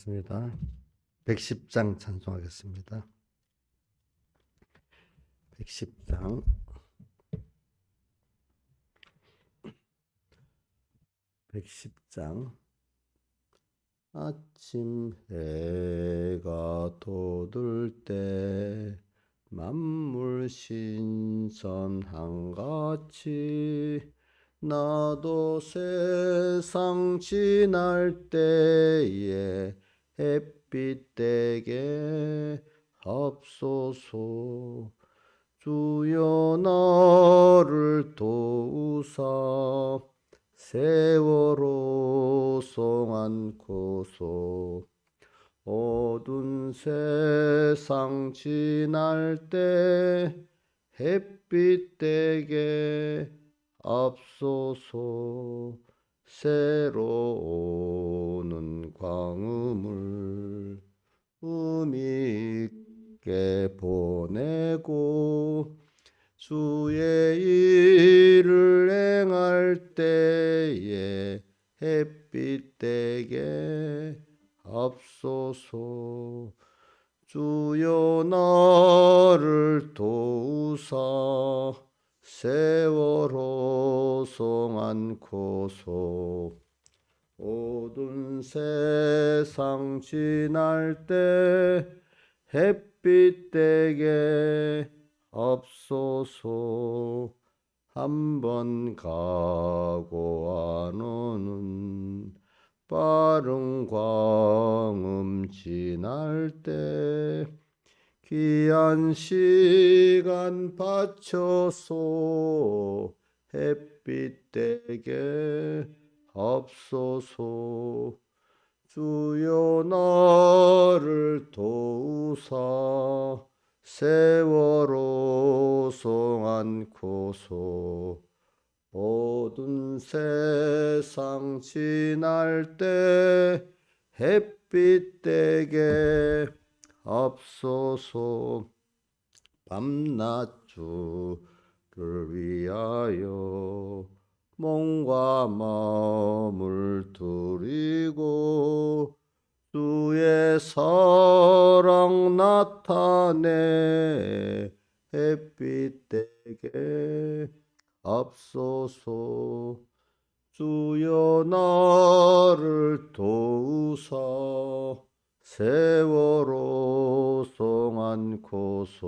습니다. 110장 찬송하겠습니다. 110장. 110장. 아침 해가 돋을 때 만물 신선한 같이 나도 세상 지날 때에 햇빛 되게 합소서. 주여 나를 도우사 세월호 송안고소. 어두운 세상 지날 때 햇빛 되게 앞서서 새로 오는 광음을 의미 있게 보내고 주의 일을 행할 때에 햇빛 되게 앞서서. 주여 나를 도우사 세월호 송안고소. 어두운 세상 지날 때 햇빛 되게 앞서서. 한번 가고 안 오는 빠른 광음 지날 때 귀한 시간 바쳐서 햇빛 되게 앞서서. 주여 나를 도우사 세월호 송안고소. 어두운 세상 지날 때 햇빛 되게 앞서서. 밤낮 주를 위하여 몸과 마음을 드리고 주의 사랑 나타내 햇빛 되게 앞서서. 주여 나를 도우사 세월호 송안고소.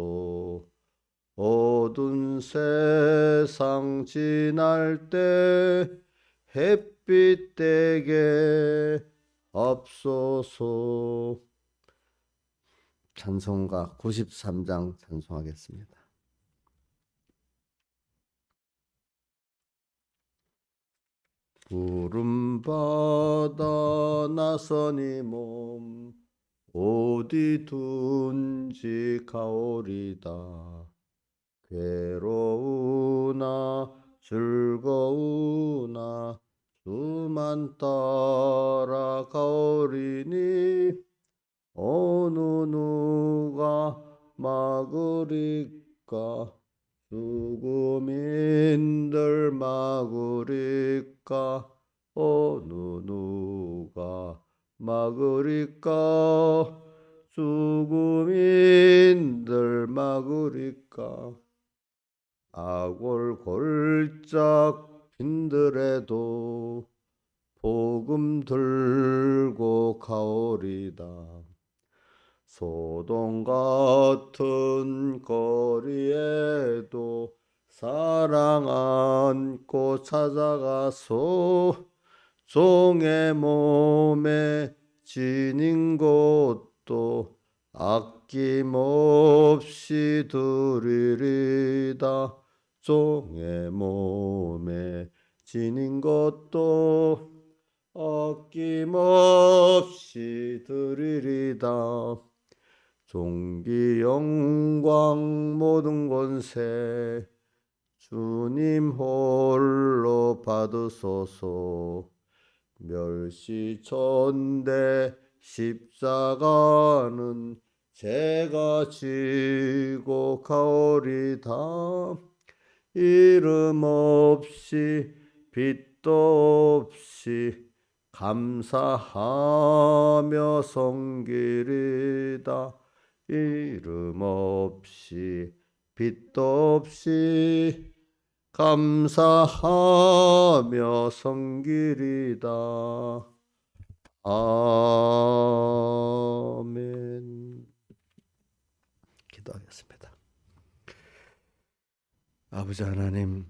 어두운 세상 지날 때 햇빛 되게 앞서서. 찬송가 93장 찬송하겠습니다. 푸른 바다 나선이 몸 어디 둔지 가오리다. 괴로우나 즐거우나 주만 따라가오리니 어느 누가 막으리까. 죽음인들 막으리까. 어느 누가 막으리까. 죽음인들 막으리까. 악을 골짝 빈들에도 복음 들고 가오리다. 소돔 같은 거리에도 사랑 안고 찾아가서 종의 몸에 지닌 것도 아낌없이 드리리다. 종의 몸에 지닌 것도 아낌없이 드리리다. 존귀 영광 모든 권세 주님 홀로 받으소서. 멸시천대 십자가는 제가 지고 가오리다. 이름 없이 빛도 없이 감사하며 섬기리다. 이름 없이 빛도 없이 감사하며 섬기리다. 아멘. 기도하겠습니다. 아버지 하나님,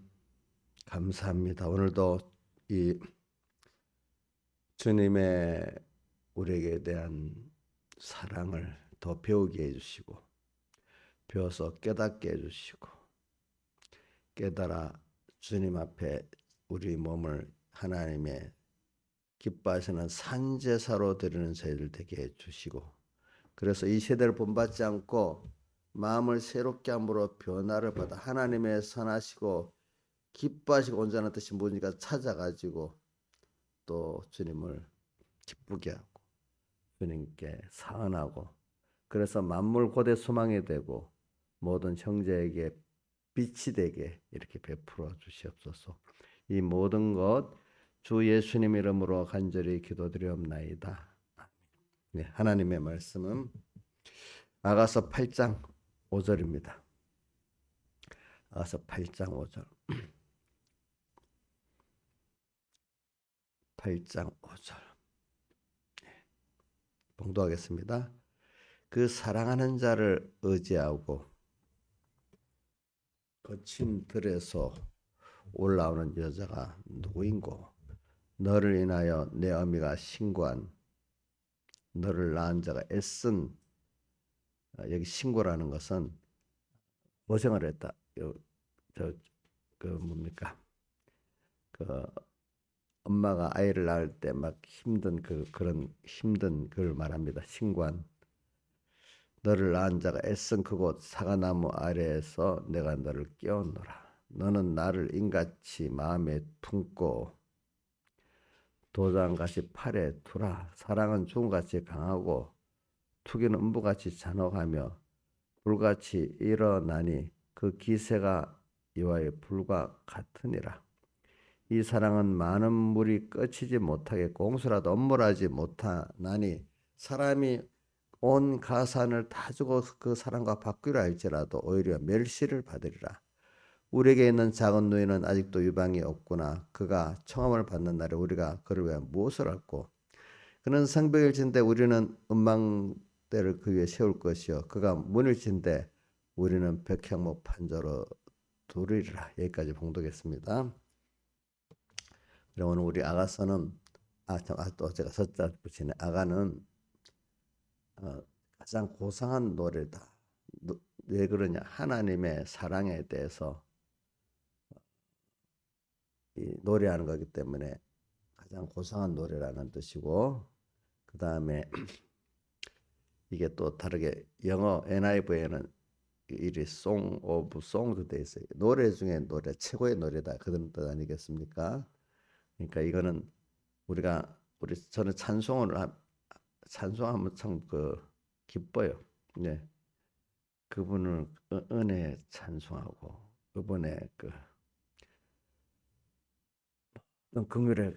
감사합니다. 오늘도 이 주님의 우리에게 대한 사랑을 더 배우게 해주시고, 배워서 깨닫게 해주시고, 깨달아 주님 앞에 우리 몸을 하나님의 기뻐하시는 산제사로 드리는 저희들 되게 해주시고, 그래서 이 세대를 본받지 않고 마음을 새롭게 함으로 변화를 받아 하나님의 선하시고 기뻐하시고 온전한 뜻이 무엇인가 찾아가지고 또 주님을 기쁘게 하고 주님께 사은하고, 그래서 만물 고대 소망이 되고 모든 형제에게 빛이 되게 이렇게 베풀어 주시옵소서. 이 모든 것 주 예수님 이름으로 간절히 기도드리옵나이다. 네, 하나님의 말씀은 아가서 8장 5절입니다. 아가서 8장 5절. 8장 5절. 봉독하겠습니다. 그 사랑하는 자를 의지하고 거친 들에서 올라오는 여자가 누구인고? 너를 인하여 내 어미가 신고한, 너를 낳은 자가 애쓴. 여기 신고라는 것은 고생을 했다. 뭡니까? 엄마가 아이를 낳을 때 막 힘든 그런 힘든 걸 말합니다. 신고한. 너를 낳은 자가 애쓴 그곳 사과나무 아래에서 내가 너를 깨웠노라. 너는 나를 인같이 마음에 품고 도장같이 팔에 두라. 사랑은 죽음같이 강하고 투기는 음부같이 잔혹하며 불같이 일어나니 그 기세가 이와의 불과 같으니라. 이 사랑은 많은 물이 꺼치지 못하게 공수라도 엄물하지 못하나니 사람이 온 가산을 다 주고 그 사랑과 바꾸려 할지라도 오히려 멸시를 받으리라. 우리에게 있는 작은 누이는 아직도 유방이 없구나. 그가 청함을 받는 날에 우리가 그를 위해 무엇을 할꼬? 그는 성벽을 진데 우리는 음망대를 그 위에 세울 것이요 그가 문을 진데 우리는 벽향목 판자로 두리리라. 여기까지 봉독했습니다. 오늘 우리 아가서는 또 제가 숫자 붙이네. 아가는 가장 고상한 노래다. 왜 그러냐? 하나님의 사랑에 대해서 노래하는 거기 때문에 가장 고상한 노래라는 뜻이고, 그 다음에 이게 또 다르게 영어 NIV에는 이리 Song of Songs 돼 있어요. 노래 중에 노래, 최고의 노래다. 그런 뜻 아니겠습니까? 그러니까 이거는 저는 찬송하면 참 기뻐요. 네. 그분을 은혜에 찬송하고 그분의 긍휼에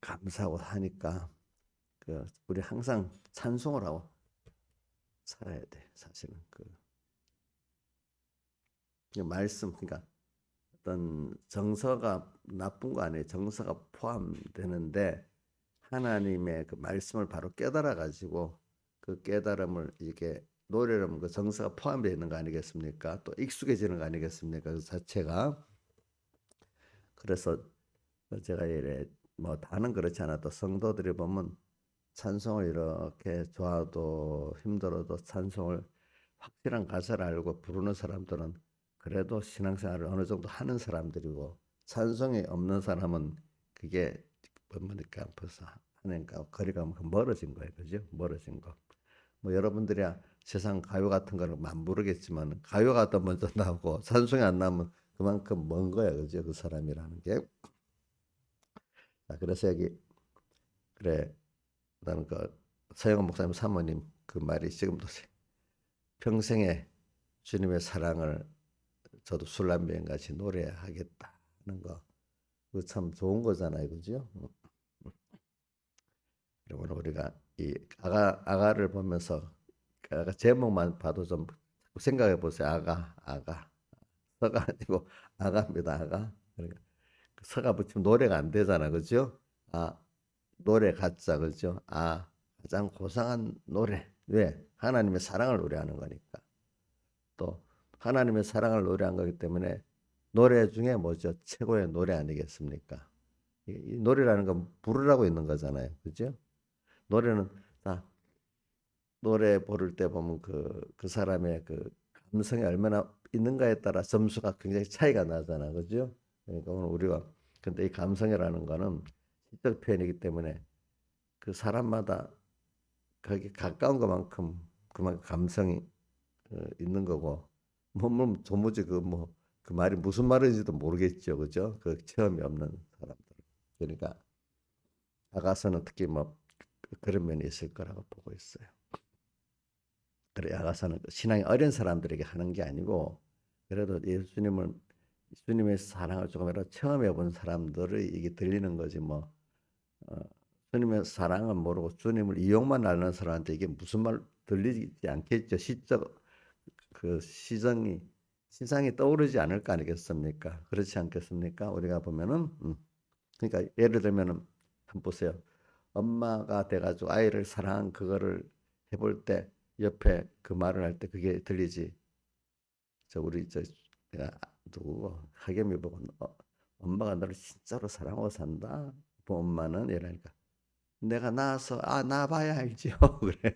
감사하고 하니까 우리 항상 찬송을 하고 살아야 돼. 사실은 말씀, 그러니까 어떤 정서가 나쁜 거 아니에요. 정서가 포함되는데 하나님의 그 말씀을 바로 깨달아 가지고 그 깨달음을 이렇게 노래라면 그 정서가 포함되어 있는 거 아니겠습니까? 또 익숙해지는 거 아니겠습니까? 그 자체가. 그래서 제가 이래 뭐 다는 그렇지 않아도 성도들이 보면 찬송을 이렇게 좋아도 힘들어도 찬송을 확실한 가사를 알고 부르는 사람들은 그래도 신앙생활을 어느 정도 하는 사람들이고, 찬송이 없는 사람은 그게 뭡니까? 벌써 하나님과 거리가 멀어진 거예요. 그죠? 멀어진 거. 뭐 여러분들이야 세상 가요 같은 거를 안 부르겠지만 가요가 더 먼저 나오고 찬송이 안 나오면 그만큼 먼 거야. 그죠? 그 사람이라는 게. 자, 그래서 여기 그래 나는 서영원 목사님 사모님 그 말이 지금도 평생에 주님의 사랑을 저도 술람배인 같이 노래하겠다 하는 거, 그거 참 좋은 거잖아요. 그죠? 그러면 우리가 이 아가를 보면서 아가 제목만 봐도 좀 생각해 보세요. 아가. 서가 아니고 아가입니다. 아가. 그러니까 그 서가 붙이면 노래가 안 되잖아. 그죠? 아, 노래 가짜. 그죠? 아, 가장 고상한 노래. 왜? 하나님의 사랑을 노래하는 거니까. 또 하나님의 사랑을 노래한 거기 때문에 노래 중에 뭐죠? 최고의 노래 아니겠습니까? 이 노래라는 건 부르라고 있는 거잖아요. 그죠? 노래는 다 노래 부를 때 보면 그 사람의 그 감성이 얼마나 있는가에 따라 점수가 굉장히 차이가 나잖아. 그죠? 그러니까 오늘 우리가 근데 이 감성이라는 거는 시적 표현이기 때문에 그 사람마다 거기 가까운 것만큼 그만큼 감성이 있는 거고 뭐 도무지 그 말이 무슨 말인지도 모르겠죠. 그죠? 그 체험이 없는 사람들. 그러니까 아가서는 특히 뭐 그런 면이 있을 거라고 보고 있어요. 그래 아가서는 신앙이 어린 사람들에게 하는 게 아니고 그래도 예수님의 사랑을 조금이라도 체험해 본 사람들의 이게 들리는 거지 뭐 주님의 사랑은 모르고 주님을 이용만 하는 사람한테 이게 무슨 말 들리지 않겠죠. 시적 그 시상이 떠오르지 않을 거 아니겠습니까? 그렇지 않겠습니까? 우리가 보면은 그러니까 예를 들면은 한번 보세요. 엄마가 돼가지고 아이를 사랑한 그거를 해볼 때 옆에 그 말을 할 때 그게 들리지. 우리 내가 누구 하겸이 보고 엄마가 너를 진짜로 사랑하고 산다. 그 엄마는 이러니까 내가 낳아서 낳아봐야 알죠. 그래.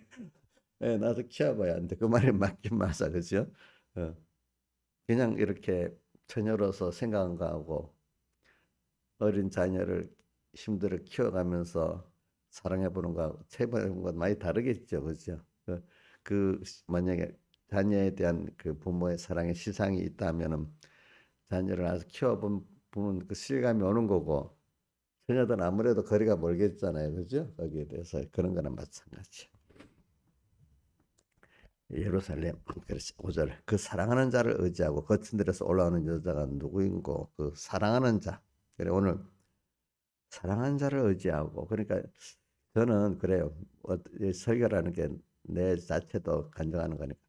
네, 나도 키워봐야 하는데 그 말이 맞긴 맞아, 그죠? 어, 그냥 이렇게 처녀로서 생각한 거하고 어린 자녀를 힘들어 키워가면서 사랑해보는 거하고 체험해보는 건 많이 다르겠죠, 그죠? 만약에 자녀에 대한 그 부모의 사랑의 시상이 있다면은 자녀를 아주 키워본 보면 그 실감이 오는 거고 처녀들은 아무래도 거리가 멀겠잖아요, 그죠? 거기에 대해서 그런 거는 마찬가지. 예루살렘 그렇지 5절 그 사랑하는 자를 의지하고 거친 들에서 올라오는 여자가 누구인고 그 사랑하는 자 그래 오늘 사랑하는 자를 의지하고 그러니까 저는 그래요 설교라는 게 내 자체도 간증하는 거니까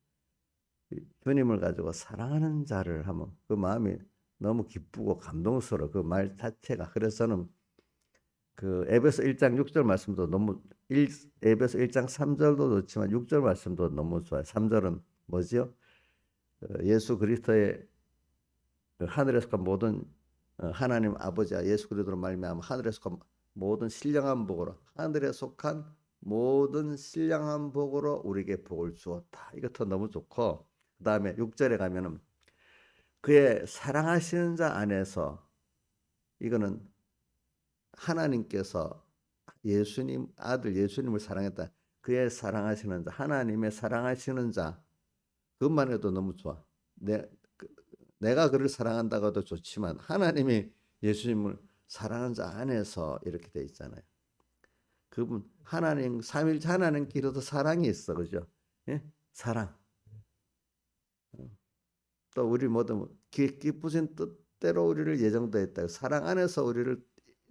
주님을 가지고 사랑하는 자를 하면 그 마음이 너무 기쁘고 감동스러워 그 말 자체가 그래서 저는 그 에베소 1장 6절 말씀도 너무 에베소 1장 3절도 좋지만 6절 말씀도 너무 좋아요. 3절은 뭐지요? 예수 그리스도의 그 하늘에 속한 모든 하나님 아버지와 예수 그리스도로 말미암아 하늘에 속한 모든 신령한 복으로 하늘에 속한 모든 신령한 복으로 우리에게 복을 주었다. 이것도 너무 좋고 그 다음에 6절에 가면은 그의 사랑하시는 자 안에서 이거는 하나님께서 예수님 아들 예수님을 사랑했다. 그의 사랑하시는 자, 하나님의 사랑하시는 자, 그것만 해도 너무 좋아. 그, 내가 그를 사랑한다고도 좋지만 하나님이 예수님을 사랑하는 자 안에서 이렇게 돼 있잖아요. 그분 하나님 삼일째 하나님끼리도 사랑이 있어, 그죠? 예? 사랑. 또 우리 모두 기쁘신 뜻대로 우리를 예정되었다. 사랑 안에서 우리를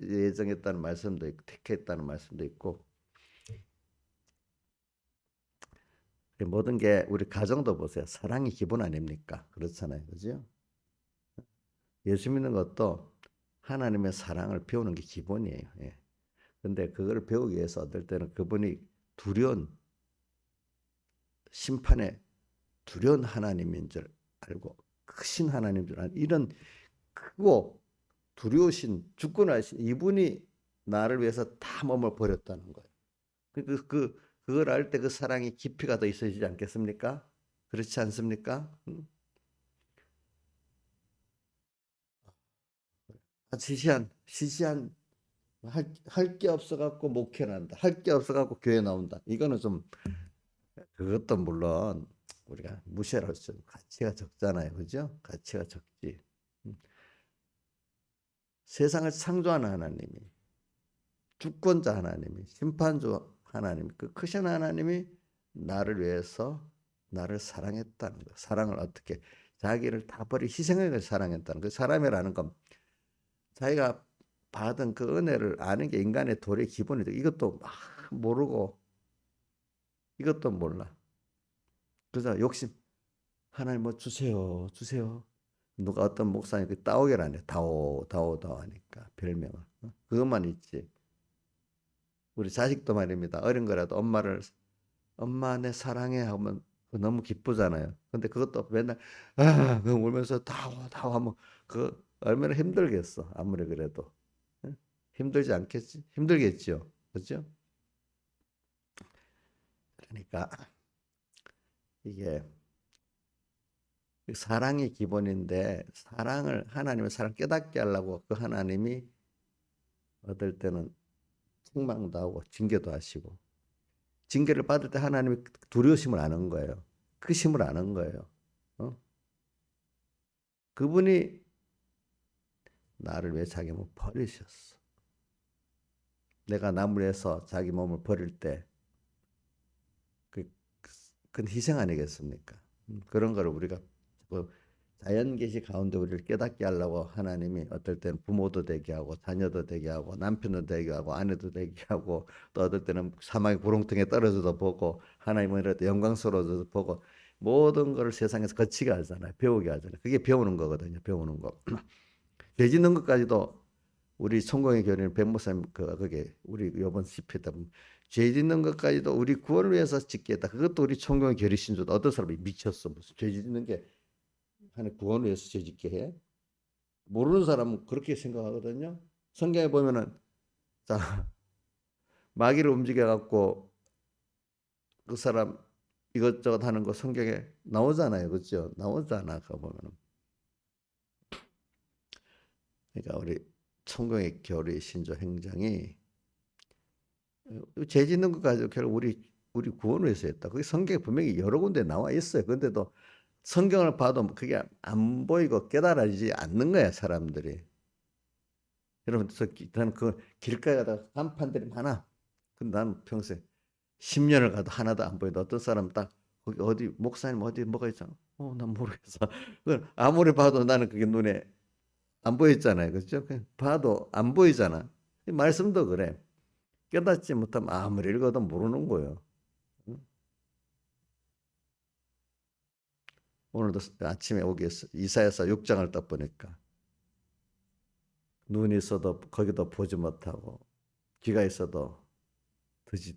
예정했다는 말씀도 있고 택했다는 말씀도 있고 모든 게 우리 가정도 보세요. 사랑이 기본 아닙니까? 그렇잖아요. 그죠? 예수 믿는 것도 하나님의 사랑을 배우는 게 기본이에요. 예. 근데 그걸 배우기 위해서 어떨 때는 그분이 두려운 심판에 두려운 하나님인 줄 알고 크신 하나님인 줄 알고 이런 크고 두려우신 주권하신 이분이 나를 위해서 다 몸을 버렸다는 거예요. 그걸 알 때 그 사랑이 깊이가 더 있어지지 않겠습니까? 그렇지 않습니까? 시시한 할 게 없어갖고 목회한다. 할 게 없어갖고 교회 나온다. 이거는 좀 그것도 물론 우리가 무시할 수 없죠. 가치가 적잖아요, 그죠? 가치가 적지. 음. 세상을 창조하는 하나님이 주권자 하나님이 심판주 하나님 그 크신 하나님이 나를 위해서 나를 사랑했다는 거. 사랑을 어떻게 자기를 다 버리 희생을 사랑했다는 그 사람이라는 건 자기가 받은 그 은혜를 아는 게 인간의 도리의 기본이죠. 이것도 막 모르고 이것도 몰라. 그래서 욕심. 하나님 뭐 주세요, 주세요. 누가 어떤 목사님이 따오게라네. 다오, 다오, 다오 하니까 별명을. 그것만 있지. 우리 자식도 말입니다. 어린 거라도 엄마 내 사랑해 하면 너무 기쁘잖아요. 근데 그것도 맨날 그 울면서 다오, 다오 하면 그 얼마나 힘들겠어. 아무리 그래도. 응? 힘들지 않겠지? 힘들겠지요. 그렇죠? 그러니까 이게 사랑이 기본인데 하나님의 사랑 깨닫게 하려고 그 하나님이 어떨 때는 책망도 하고 징계도 하시고 징계를 받을 때 하나님이 두려우심을 아는 거예요. 크심을 아는 거예요. 어? 그분이 나를 왜 자기 몸 버리셨어? 내가 나무에서 자기 몸을 버릴 때 그, 그건 희생 아니겠습니까? 그런 거를 우리가 그 자연 계시 가운데 우리를 깨닫게 하려고 하나님이 어떨 때는 부모도 되게 하고 자녀도 되게 하고 남편도 되게 하고 아내도 되게 하고 또 어떨 때는 사막의 구렁텅이에 떨어져도 보고 하나님은 이렇게 영광스러워져도 보고 모든 것을 세상에서 거치게 하잖아요. 배우게 하잖아요. 그게 배우는 거거든요. 배우는 거. 죄 짓는 것까지도 우리 성공의 교회는 백목사님 그게 우리 이번 집회다 보면 죄 짓는 것까지도 우리 구원을 위해서 짓겠다. 그것도 우리 성공의 교리신 줄 어떤 사람이 미쳤어. 무슨 죄 짓는 게 하나님 구원을 위해서 죄 짓게 해? 모르는 사람은 그렇게 생각하거든요. 성경에 보면은 자 마귀를 움직여 갖고 그 사람 이것저것 하는 거 성경에 나오잖아요. 그렇죠? 나오잖아. 그 보면은. 그러니까 우리 성경의 교리 신조 행정이 죄 짓는 것 가지고 결국 우리 구원을 위해서 했다. 그게 성경에 분명히 여러 군데 나와 있어요. 근데도 성경을 봐도 그게 안 보이고 깨달아지지 않는 거야, 사람들이. 여러분, 저는 그 길가에 가다가 간판들이 많아. 근데 나는 평소에 10년을 가도 하나도 안 보이는데 어떤 사람 딱 거기 어디 목사님 어디 뭐가 있잖아. 난 모르겠어. 아무리 봐도 나는 그게 눈에 안 보였잖아요. 그렇죠? 봐도 안 보이잖아. 말씀도 그래. 깨닫지 못하면 아무리 읽어도 모르는 거예요. 오늘도 아침에 오기 이사야서 6장을 딱 보니까 눈이 있어도 거기도 보지 못하고 귀가 있어도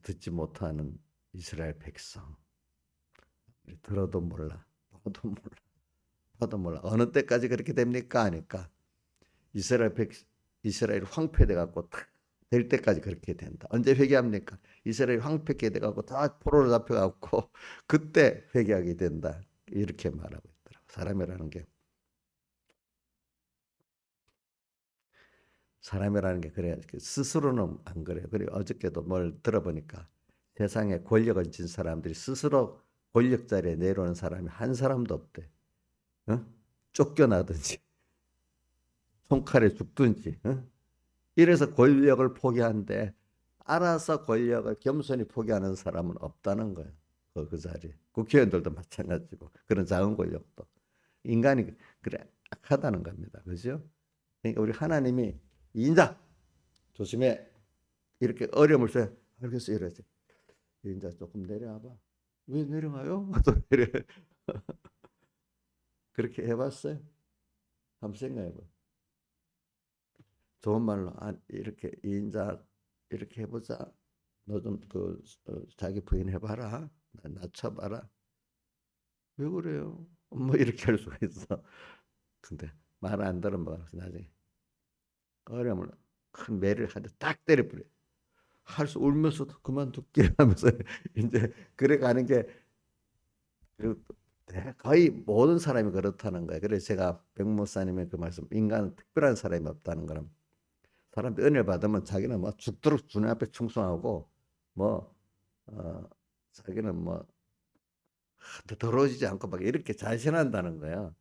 듣지 못하는 이스라엘 백성. 들어도 몰라. 봐도 몰라. 봐도 몰라. 어느 때까지 그렇게 됩니까? 하니까 이스라엘 백 이스라엘 황폐돼 갖고 될 때까지 그렇게 된다. 언제 회개합니까? 이스라엘 황폐게 돼 갖고 다 포로로 잡혀 갖고 그때 회개하게 된다. 이렇게 말하고 있더라고. 사람이라는 게 그래. 스스로는 안 그래요. 그리고 어저께도 뭘 들어보니까 세상에 권력을 쥔 사람들이 스스로 권력 자리에 내려오는 사람이 한 사람도 없대. 어? 쫓겨나든지 총칼에 죽든지. 이래서 권력을 포기하는데 알아서 권력을 겸손히 포기하는 사람은 없다는 거예요. 그 자리에. 국회의원들도 마찬가지고 그런 작은 권력도. 인간이 그래 악하다는 겁니다. 그죠? 그러니까 우리 하나님이 인자 조심해 이렇게 어려움을 써 알겠어 이러지. 인자 조금 내려와봐. 왜 내려가요? 또 내려. 그렇게 해봤어요? 한번 생각해봐. 좋은 말로 이렇게 인자 이렇게 해보자. 너 좀 자기 부인 해봐라. 낮춰봐라. 왜 그래요? 뭐 이렇게 할 수가 있어. 근데 말 안 들으면 뭐 나중에 어려움을 큰 매를 한대 딱 때려버려. 할 수 울면서도 그만둘게 하면서 이제 그래 가는 게 거의 모든 사람이 그렇다는 거예요. 그래서 제가 백목사님의 그 말씀, 인간은 특별한 사람이 없다는 거는 사람들이 은혜를 받으면 자기는 뭐 죽도록 주님 앞에 충성하고 뭐 자기는 뭐 더러워지지 않고 막 이렇게 자신한다는 거예요.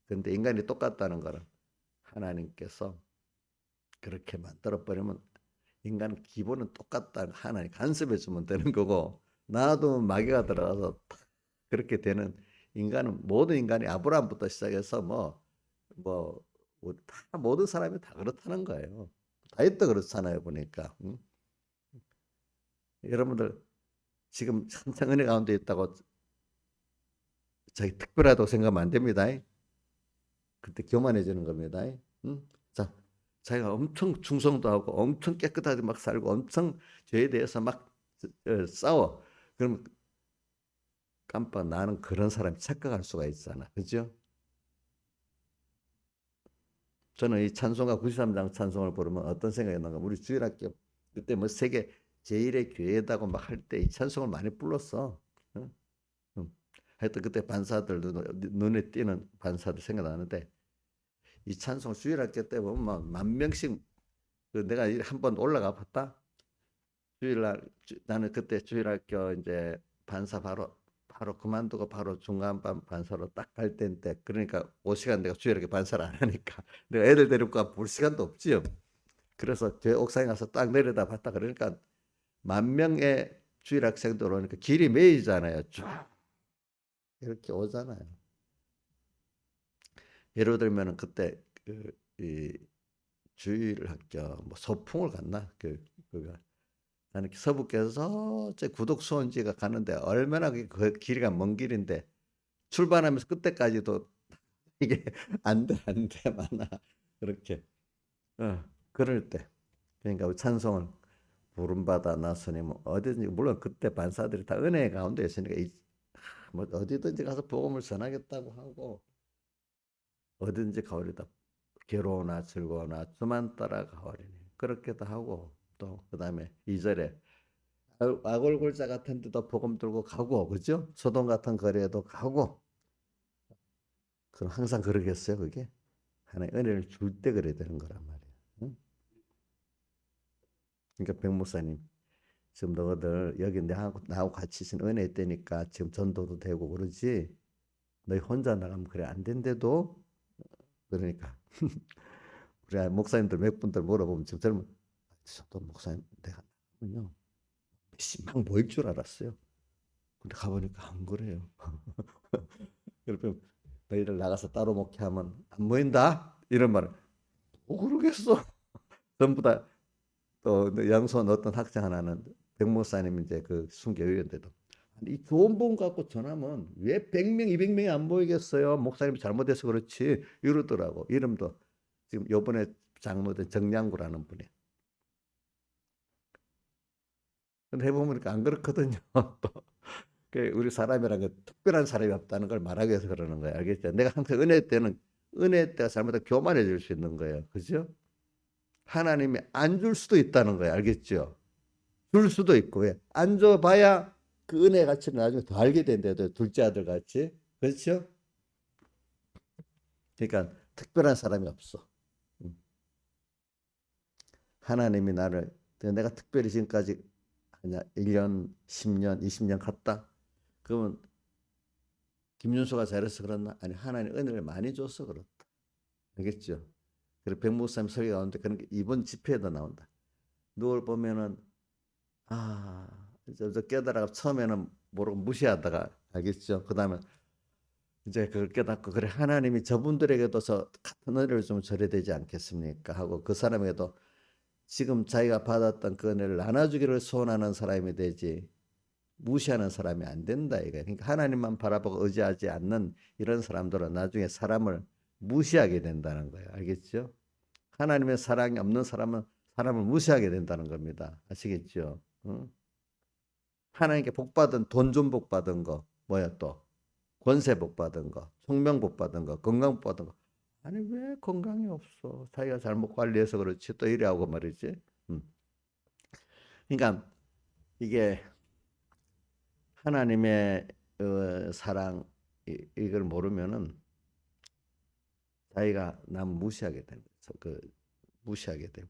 근데 인간이 똑같다는 거는 하나님께서 그렇게 만들어 버리면 인간은 기본은 똑같다. 하나님 간섭해 주면 되는 거고 나도 마귀가 들어가서 그렇게 되는 인간은 모든 인간이 아브라함부터 시작해서 뭐 다 모든 사람이 다 그렇다는 거예요. 다윗도 그렇잖아요 보니까. 여러분들 지금 한창 은혜 가운데 있다고 자기 특별하다고 생각하면 안 됩니다. 그때 교만해지는 겁니다. 응? 자, 자기가 엄청 충성도 하고 엄청 깨끗하게 막 살고 엄청 죄에 대해서 막 싸워. 그럼 깜빡 나는 그런 사람이 착각할 수가 있잖아. 그죠? 저는 이 찬송가 93장 찬송을 부르면 어떤 생각이 나가? 우리 주일학교 그때 뭐 세계 제일의 교회다고 막 할 때 이 찬송을 많이 불렀어. 응? 응. 하여튼 그때 반사들도 눈에 띄는 반사들 생각나는데 이 찬송 주일학교 때 보면 막 10,000명씩 내가 한번 올라가 봤다. 주일날 나는 그때 주일학교 이제 반사 바로 그만두고 바로 중간반 반사로 딱 갈 때인데 그러니까 5시간 내가 주일학교 반사를 안 하니까 내가 애들 데리고 볼 시간도 없지요. 그래서 제 옥상에 가서 딱 내려다 봤다 그러니까 10,000명의 주일 학생들 오니까 길이 메이잖아요. 쫙 이렇게 오잖아요. 예를 들면은 그때 이 주일 학교 뭐 소풍을 갔나 그가 나는 서북에서 저 구독수원지가 가는데 얼마나 그 길이가 먼 길인데 출발하면서 그때까지도 이게 안 돼 많아 그렇게 그럴 때 그러니까 우리 찬송을 부름받아 나서니 뭐 어디든지 물론 그때 반사들이 다 은혜 가운데 있으니까 뭐 어디든지 가서 복음을 전하겠다고 하고 어디든지 가오리다 괴로우나 즐거우나 주만 따라 가오리니 그렇게도 하고 또 그다음에 2절에 아골골자 같은 데도 복음 들고 가고 그죠? 소돔 같은 거리에도 가고 그럼 항상 그러겠어요 그게? 하나의 은혜를 줄 때 그래야 되는 거란 말이에요. 응? 그러니까 백 목사님 지금 너희들 여기 나하고 같이 있는 은혜 있다니까 지금 전도도 되고 그러지 너희 혼자 나가면 그래 안 된대도 그러니까 우리 목사님들 몇 분들 물어보면 지금 젊은 또 목사님 내가 나가면요 몇십만 모일 줄 알았어요. 근데 가보니까 안 그래요. 그러면 너희들 나가서 따로 목회하면 안 모인다 이런 말을 그러겠어. 전부 다 또 양손 어떤 학생 하나는 백 목사님 이제 그 순교위원데도 이 좋은 분 갖고 전하면 왜 100명, 200명이 안 모이겠어요? 목사님이 잘못해서 그렇지 이러더라고. 이름도 지금 요번에 장로된 정량구라는 분이. 근데 해보니까 안 그렇거든요. 또 우리 사람이란 게 특별한 사람이 없다는 걸 말하기 위해서 그러는 거예요. 알겠죠? 내가 항상 은혜 때가 잘못하면 교만해질 수 있는 거예요. 그죠? 하나님이 안 줄 수도 있다는 거예요. 알겠죠? 줄 수도 있고 왜? 안 줘봐야 그 은혜 가치를 나중에 더 알게 된대요. 둘째 아들 같이. 그렇죠? 그러니까 특별한 사람이 없어. 하나님이 나를 내가 특별히 지금까지 그냥 1년, 10년, 20년 갔다. 그러면 김윤수가 잘해서 그렇나? 아니 하나님 은혜를 많이 줘서 그렇다. 알겠죠? 그리고 백목사님 설교 가운데 그런 게 이번 집회에도 나온다. 누굴 보면은 저 깨달아 처음에는 모르고 무시하다가 알겠죠? 그다음에 이제 그걸 깨닫고 그래 하나님이 저분들에게도 저 같은 은혜를 좀 줘야 되지 않겠습니까? 하고 그 사람에게도 지금 자기가 받았던 그 은혜를 나눠주기를 소원하는 사람이 되지 무시하는 사람이 안 된다 이거예요. 그러니까 하나님만 바라보고 의지하지 않는 이런 사람들은 나중에 사람을 무시하게 된다는 거예요. 알겠죠? 하나님의 사랑이 없는 사람은 사람을 무시하게 된다는 겁니다. 아시겠죠? 응? 하나님께 복 받은 돈 좀 복 받은 거 뭐야 또 권세 복 받은 거 총명 복 받은 거 건강 복 받은 거 아니 왜 건강이 없어 자기가 잘못 관리해서 그렇지 또 이래 하고 말이지 음. 그러니까 이게 하나님의 사랑 이걸 모르면은 자기가 남 무시하게 되는 거죠. 무시하게 되고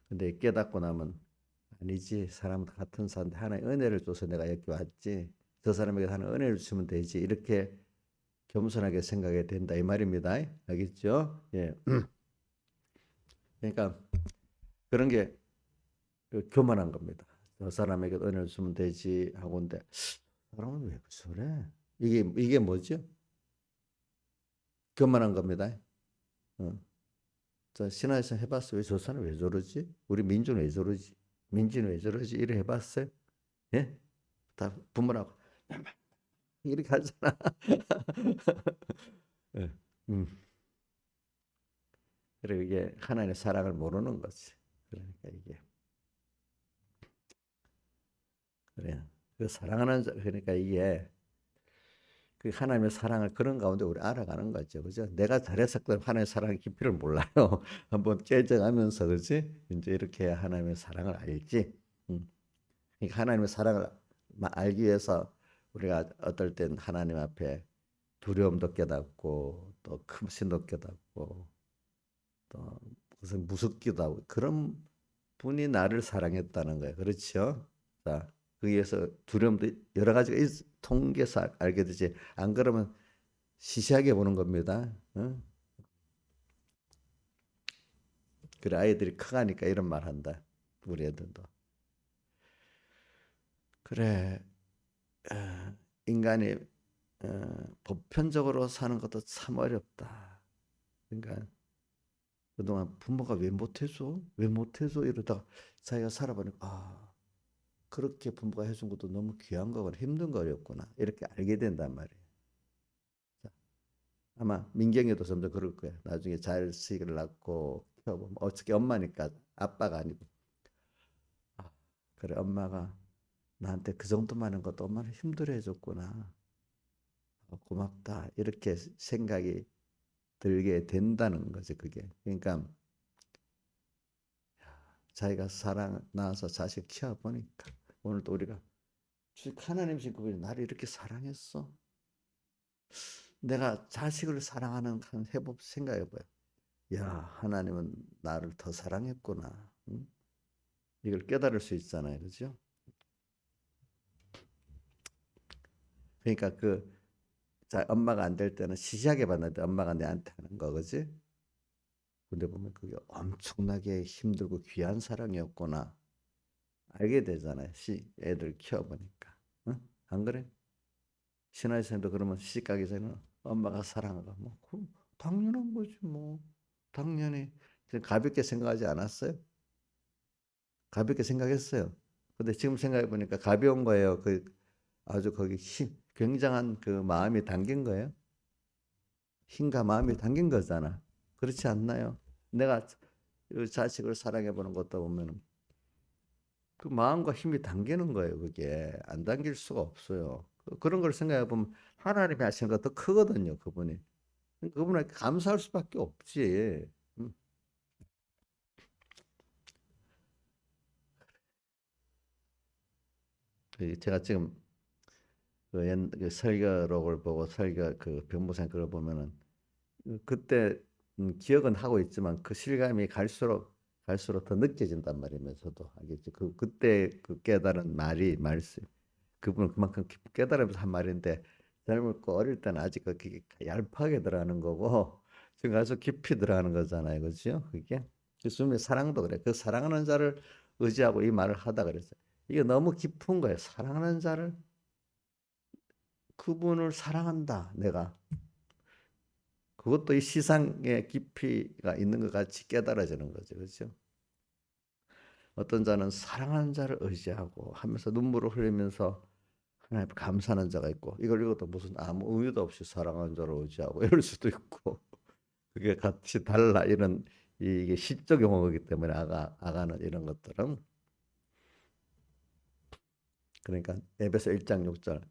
근데 깨닫고 나면 아니지 사람 같은 사람인데 하나의 은혜를 줘서 내가 여기 왔지 저 사람에게 하는 은혜를 주면 되지 이렇게 겸손하게 생각이 된다 이 말입니다. 알겠죠? 예. 그러니까 그런 게 교만한 겁니다. 저 사람에게 은혜를 주면 되지 하고인데 사람은 왜 저래? 이게 뭐죠? 교만한 겁니다. 어. 저 신화에서 해봤어. 왜 저 사람 왜 저러지? 우리 민주는 왜 저러지? 민지는 왜 저러지? 이래 해봤어요? 예? 다 부모라고 이렇게 하잖아. 예. 음. 그리고 이게 하나님의 사랑을 모르는 거지. 그러니까 이게 그래. 그 사랑하는 그러니까 이게 그 하나님의 사랑을 그런 가운데 우리 알아가는 거죠, 그죠? 내가 잘했었던 하나님의 사랑의 깊이를 몰라요. 한번 깨져가면서, 그지? 이제 이렇게 해야 하나님의 사랑을 알지. 그러니까 하나님의 사랑을 알기 위해서 우리가 어떨 땐 하나님 앞에 두려움도 깨닫고 또 금신도 깨닫고 또 무슨 무섭기도 하고 그런 분이 나를 사랑했다는 거예요. 그렇죠? 자, 거기에서 두려움도 여러 가지가 통계서 알게 되지. 안 그러면 시시하게 보는 겁니다. 응? 그래 아이들이 커가니까 이런 말 한다. 우리 애들도. 그래 인간이 보편적으로 사는 것도 참 어렵다. 그러니까 그동안 부모가 왜 못해줘? 왜 못해줘? 이러다가 자기가 살아보니까 그렇게 부모가 해준 것도 너무 귀한 거구나 힘든 거였구나 이렇게 알게 된단 말이에요. 자, 아마 민경이도 점점 그럴 거야. 나중에 자식을 낳고 키워보면 어떻게 엄마니까 아빠가 아니고 그래 엄마가 나한테 그 정도만 한 것도 얼마나 힘들어 해줬구나. 고맙다 이렇게 생각이 들게 된다는 거지 그게. 그러니까 자기가 사랑 낳아서 자식 키워보니까 오늘도 우리가 하나님 지금 나를 이렇게 사랑했어. 내가 자식을 사랑하는 한 해법 생각해봐요. 야 하나님은 나를 더 사랑했구나. 응? 이걸 깨달을 수 있잖아요, 그렇죠? 그러니까 엄마가 안 될 때는 시시하게 봤는데 엄마가 내한테 하는 거, 그지? 근데 보면 그게 엄청나게 힘들고 귀한 사랑이었구나. 알게 되잖아요. 애들 키워보니까. 응? 안 그래? 신하의 선생님도 그러면 시집 가기 전에 엄마가 사랑하고 뭐 그럼 당연한 거지 뭐. 당연히 가볍게 생각하지 않았어요? 가볍게 생각했어요. 근데 지금 생각해 보니까 가벼운 거예요. 아주 거기 굉장한 그 마음이 담긴 거예요. 힘과 마음이 담긴 거잖아. 그렇지 않나요? 내가 자식을 사랑해 보는 것도 보면은 그 마음과 힘이 담기는 거예요. 그게 안 담길 수가 없어요. 그런 걸 생각해 보면 하나님이 하시는 것도 크거든요. 그분에게 감사할 수밖에 없지. 음. 제가 지금 그 설교록을 보고 설교 그 병무생 그걸 보면은 그때 기억은 하고 있지만 그 실감이 갈수록 더 느껴진단 말이면서도 알겠지. 그때 그 깨달은 말씀 그분은 그만큼 깨달으면서 한 말인데 젊고 어릴 때는 아직 그게 얄팍하게 들어가는 거고 지금 아주 깊이 들어가는 거잖아요, 그렇죠? 그게 예수님의 사랑도 그래. 그 사랑하는 자를 의지하고 이 말을 하다 그랬어요. 이게 너무 깊은 거예요. 사랑하는 자를 그분을 사랑한다. 내가 그것도 이 시상의 깊이가 있는 것 같이 깨달아지는 거죠, 그렇죠? 어떤 자는 사랑하는 자를 의지하고 하면서 눈물을 흘리면서 하나님 감사하는 자가 있고 이걸 읽어도 무슨 아무 의미도 없이 사랑하는 자를 의지하고 이럴 수도 있고 그게 같이 달라 이런 이게 시적 용어이기 때문에 아가는 이런 것들은 그러니까 에베소 1장 6절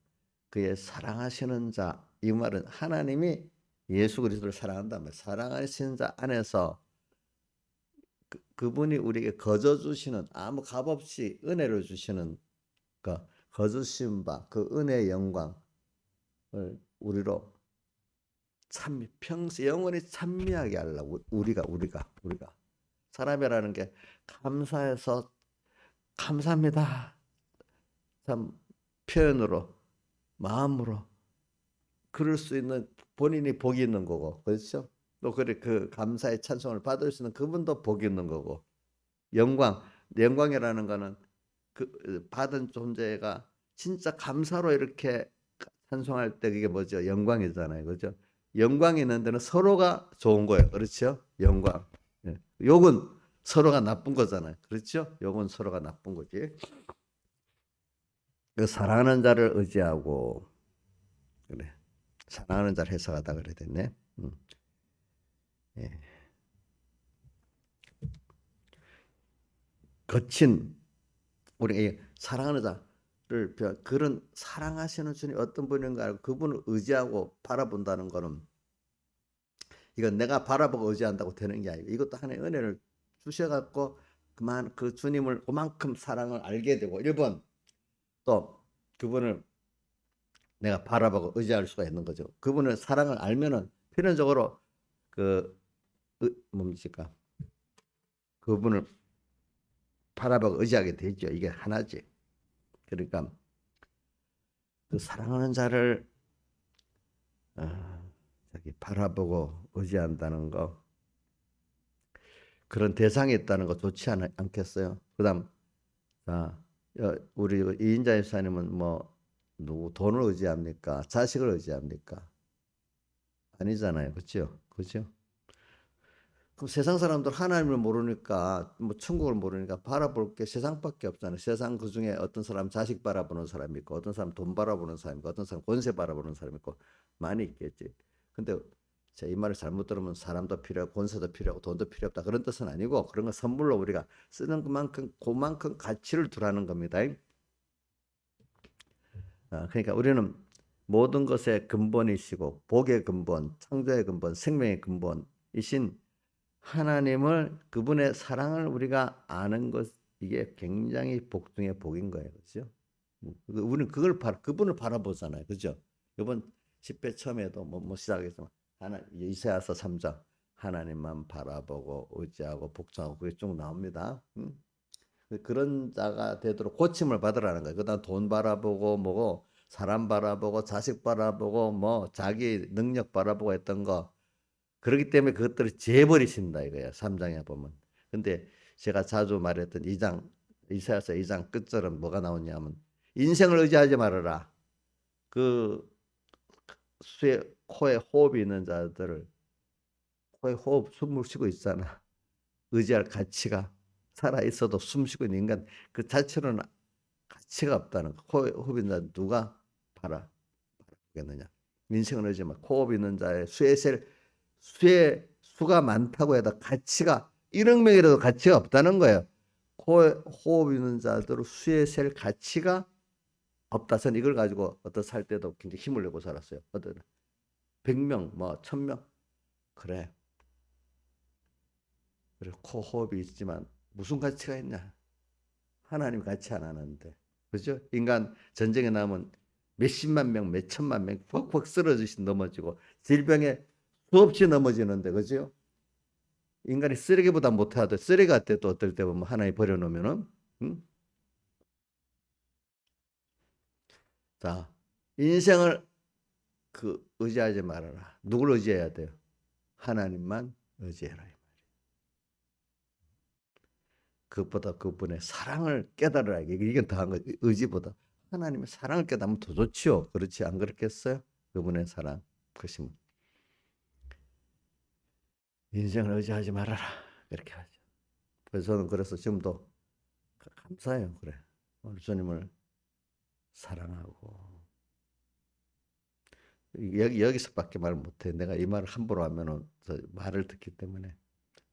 그의 사랑하시는 자 이 말은 하나님이 예수 그리스도를 사랑한다는 말 사랑하시는 자 안에서 그분이 우리에게 거저 주시는 아무 값없이 은혜를 주시는 그 거저 주신 바 그 은혜의 영광을 우리로 평생 영원히 찬미하게 하려고 우리가 사람이라는 게 감사해서 감사합니다. 참 표현으로 마음으로 그럴 수 있는 본인이 복이 있는 거고 그렇죠? 또 그래 그 감사의 찬송을 받을 수 있는 그분도 복이 있는 거고 영광이라는 거는 그 받은 존재가 진짜 감사로 이렇게 찬송할 때 그게 뭐죠? 영광이잖아요. 그죠? 영광이 있는 데는 서로가 좋은 거예요. 그렇죠? 영광. 예. 욕은 서로가 나쁜 거잖아요. 그렇죠? 요건 서로가 나쁜 거지. 그 사랑하는 자를 의지하고 그래. 사랑하는 자를 해석하다 그래야 됐네. 예. 거친 우리 사랑하는 자를 그런 사랑하시는 주님 어떤 분인가 알고 그분을 의지하고 바라본다는 거는 이건 내가 바라보고 의지한다고 되는 게 아니고 이것도 하나의 은혜를 주셔갖고 그 주님을 그만큼 사랑을 알게 되고 1번 또 그분을 내가 바라보고 의지할 수가 있는 거죠. 그분의 사랑을 알면은 필연적으로 그 뭡니까 그분을 바라보고 의지하게 되죠. 이게 하나지. 그러니까 그 사랑하는 자를 저기 바라보고 의지한다는 거 그런 대상이 있다는 거 좋지 않겠어요? 그다음 자 우리 이인자 집사님은 뭐 누구 돈을 의지합니까? 자식을 의지합니까? 아니잖아요. 그렇죠? 그렇죠? 그럼 세상 사람들 하나님을 모르니까 뭐 천국을 모르니까 바라볼 게 세상밖에 없잖아요. 세상 그 중에 어떤 사람 자식 바라보는 사람이 있고 어떤 사람 돈 바라보는 사람이 있고 어떤 사람 권세 바라보는 사람이 있고 많이 있겠지. 근데 이 말을 잘못 들으면 사람도 필요하고 권세도 필요하고 돈도 필요 없다 그런 뜻은 아니고 그런 건 선물로 우리가 쓰는 그만큼 가치를 두라는 겁니다. 그러니까 우리는 모든 것의 근본이시고 복의 근본, 창조의 근본, 생명의 근본이신 하나님을 그분의 사랑을 우리가 아는 것 이게 굉장히 복 중의 복인 거예요. 그렇죠? 우리는 그분을 바라보잖아요. 그죠? 이번 10회 처음에도 뭐 시작했지만 이사야서 3장 하나님만 바라보고 의지하고 복종하고 그게 쭉 나옵니다. 그런 자가 되도록 고침을 받으라는 거예요. 그다음 돈 바라보고 뭐고 사람 바라보고 자식 바라보고 뭐 자기 능력 바라보고 했던 거 그렇기 때문에 그것들을 재버리신다 이거야. 3장에 보면. 근데 제가 자주 말했던 2장 이사야서 2장 끝절은 뭐가 나오냐면 인생을 의지하지 말아라. 그 코에 호흡이 있는 자들을 코에 호흡 숨을 쉬고 있잖아. 의지할 가치가 살아 있어도 숨 쉬고 있는 인간 그 자체로는 가치가 없다는 거. 코에 호흡 있는 자 누가 바라보겠느냐. 인생을 의지 말 호흡 있는 자의 수의 수가 많다고 해도 가치가 1억 명이라도 가치가 없다는 거예요. 코에 호흡 있는 자들 수에 셀 가치가 없다. 저는 이걸 가지고 어떤 살 때도 굉장히 힘을 내고 살았어요. 어떤 100명, 뭐 1000명 그래. 그래 코 호흡이 있지만 무슨 가치가 있냐? 하나님 가치 안 하는데. 그죠? 인간 전쟁에 나오면 몇십만 명, 몇천만 명 퍽퍽 쓰러지시 넘어지고 질병에 수없이 넘어지는데 그죠? 인간이 쓰레기보다 못하도 쓰레기 같아 또 어떨 때 보면 하나님 버려놓으면은 응? 자 인생을 의지하지 말아라. 누굴 의지해야 돼요? 하나님만 의지해라. 그것보다 그분의 사랑을 깨달으라. 이게 더한 거지. 의지보다 하나님의 사랑을 깨달으면 더 좋지요. 그렇지 안 그렇겠어요? 그분의 사랑 그것이 인생을 의지하지 말아라. 그렇게 하죠. 그래서 저는 그래서 지금도 감사해요. 그래. 오늘 주님을 사랑하고 여기서밖에 말 못해. 내가 이 말을 함부로 하면은 저 말을 듣기 때문에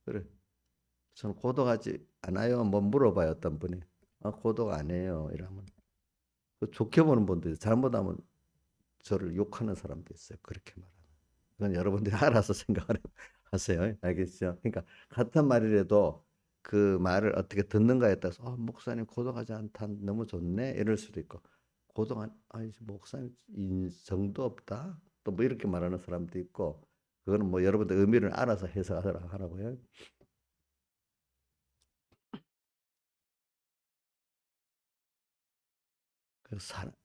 그래. 저는 고독하지 않아요. 뭐 물어봐요 어떤 분이. 고독 안 해요. 이러면 좋게 보는 분도 있어요. 잘못하면 저를 욕하는 사람도 있어요. 그렇게 말하면. 그건 여러분들이 알아서 생각을 하세요. 알겠죠? 그러니까 같은 말이라도 그 말을 어떻게 듣는가에 따라서 목사님 고독하지 않다. 너무 좋네. 이럴 수도 있고 고독한 목사님 정도 없다. 또 뭐 이렇게 말하는 사람도 있고 그거는 뭐 여러분들 의미를 알아서 해석하라고요.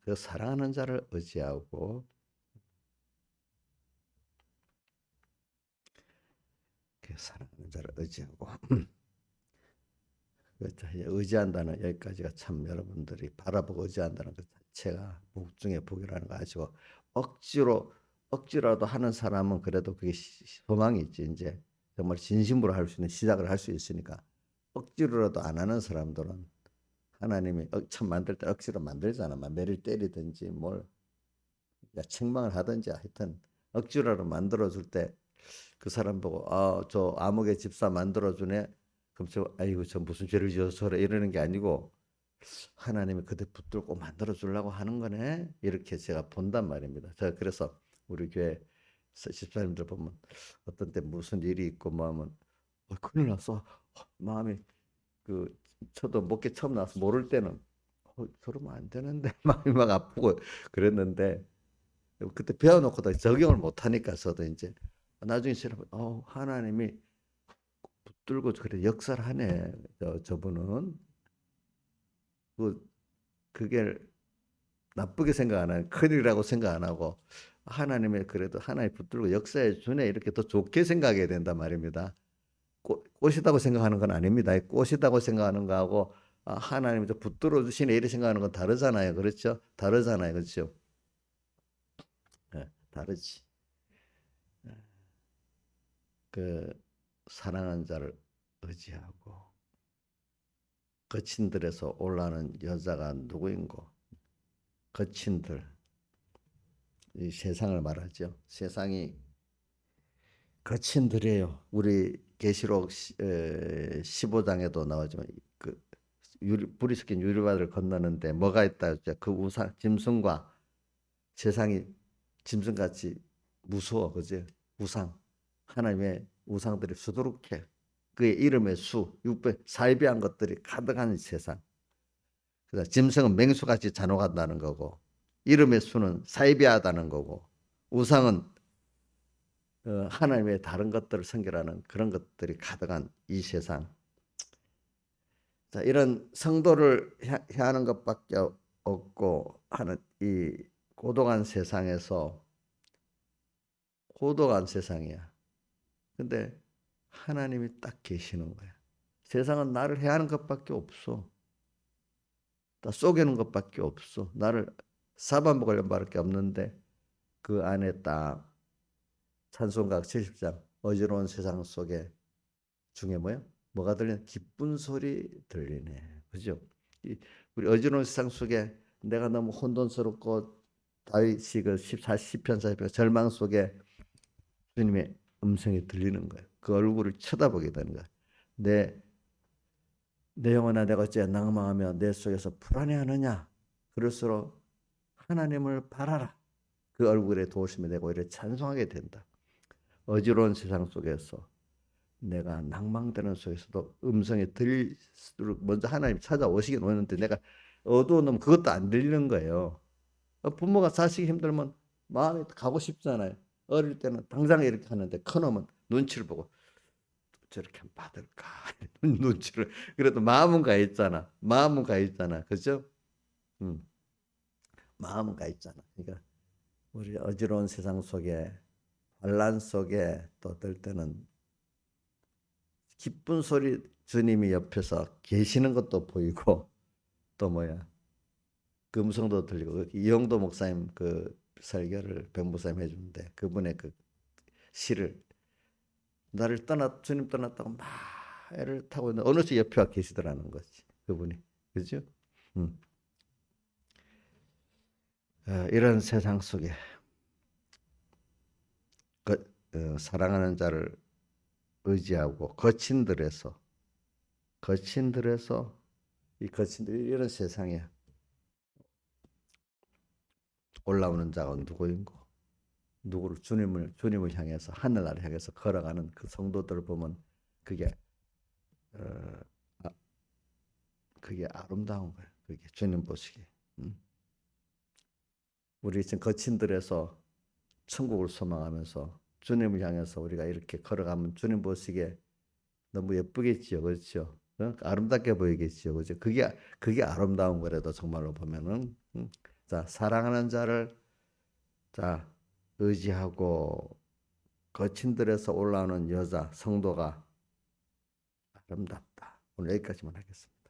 그 사랑하는 자를 의지하고 그 사랑하는 자를 의지하고 의지한다는 여기까지가 참 여러분들이 바라보고 의지한다는 것 자체가 복 중에 복이라는 거 아시고 억지로라도 하는 사람은 그래도 그게 소망이 있지 이제 정말 진심으로 할 수 있는 시작을 할 수 있으니까 억지로라도 안 하는 사람들은 하나님이 처음 만들 때 억지로 만들잖아. 막 매를 때리든지 뭘 책망을 하든지 하여튼 억지로라도 만들어줄 때 그 사람 보고 저 아무개 집사 만들어주네. 그럼 아이고 저 무슨 죄를 지어서 그래 이러는 게 아니고 하나님이 그대 붙들고 만들어주려고 하는 거네. 이렇게 제가 본단 말입니다. 제가 그래서 우리 교회 집사님들 보면 어떤 때 무슨 일이 있고 뭐 하면 큰일 났어. 마음이 그 저도 목회 처음 나와서 모를 때는 저러면 안 되는데 마음이 막 아프고 그랬는데 그때 배워놓고도 적용을 못 하니까 저도 이제 나중에 하나님이 붙들고 그래 역사를 하네. 저분은 그게 나쁘게 생각 안 하고 큰일이라고 생각 안 하고 하나님의 그래도 하나님 붙들고 역사해 주네 이렇게 더 좋게 생각해야 된단 말입니다. 꽃이다고 생각하는 건 아닙니다. 꽃이다고 생각하는 거하고 하나님이 붙들어 주시네 이렇게 생각하는 건 다르잖아요. 그렇죠? 다르잖아요. 그렇죠? 네, 다르지. 그 사랑하는 자를 의지하고 거친들에서 올라오는 여자가 누구인고? 거친들. 이 세상을 말하죠. 세상이 거친들이에요. 우리 계시록 15장에도 나오지만 불이 섞인 유리바다를 건너는데 뭐가 있다 했죠? 그 우상 짐승과 세상이 짐승같이 무서워. 그지? 우상. 하나님의 우상들이 수두룩해. 그의 이름의 수, 600, 사이비한 것들이 가득한 세상. 그래서 짐승은 맹수같이 잔혹한다는 거고 이름의 수는 사이비하다는 거고 우상은 하나님의 다른 것들을 섬기라는 그런 것들이 가득한 이 세상. 자, 이런 성도를 해하는 것밖에 없고 하는 이 고독한 세상에서 고독한 세상이야. 근데 하나님이 딱 계시는 거야. 세상은 나를 해하는 것밖에 없어. 다 속이는 것밖에 없어. 나를 사반복을 말할 게 없는데 그 안에 딱 찬송가 70장 어지러운 세상 속에 중에 뭐가 들리냐? 기쁜 소리 들리네. 그죠? 우리 어지러운 세상 속에 내가 너무 혼돈스럽고 다윗이 그 14시편 40편 절망 속에 주님의 음성이 들리는 거예요. 그 얼굴을 쳐다보게 되는 거예요. 내 영혼아 내가 어찌 낭망하며 내 속에서 불안해하느냐? 그럴수록 하나님을 바라라. 그 얼굴에 도우심이 되고 이래 찬송하게 된다. 어지러운 세상 속에서 내가 낭망되는 속에서도 음성이 들릴수록 먼저 하나님 찾아오시긴 오는데 내가 어두운 놈 그것도 안 들리는 거예요. 부모가 자식이 힘들면 마음이 가고 싶잖아요. 어릴 때는 당장 이렇게 하는데 큰 놈은 눈치를 보고 저렇게 하면 받을까 눈치를 그래도 마음은 가 있잖아. 마음은 가 있잖아. 그죠? 마음은 가 있잖아. 그러니까 우리 어지러운 세상 속에 환란 속에 또 어떨 때는 기쁜 소리 주님이 옆에서 계시는 것도 보이고 또 그 음성도 들리고 이영도 목사님 그 설교를 백목사님 해주는데 그분의 그 시를 나를 주님 떠났다고 막 애를 타고 있는 어느새 옆에 와 계시더라는 거지 그분이. 그죠? 이런 세상 속에 사랑하는 자를 의지하고 거친들에서 이 거친들 이런 세상에 올라오는 자가 누구인고 누구를 주님을 향해서 하늘나라를 향해서 걸어가는 그 성도들을 보면 그게 그게 아름다운 거예요. 그게 주님 보시기에. 우리 지금 거친들에서 천국을 소망하면서 주님을 향해서 우리가 이렇게 걸어가면 주님 보시기에 너무 예쁘겠지요. 그렇죠? 아름답게 보이겠지요. 그죠? 그게 아름다운 거라도 정말로 보면은 자, 사랑하는 자를 자, 의지하고 거친들에서 올라오는 여자 성도가 아름답다. 오늘 여기까지만 하겠습니다.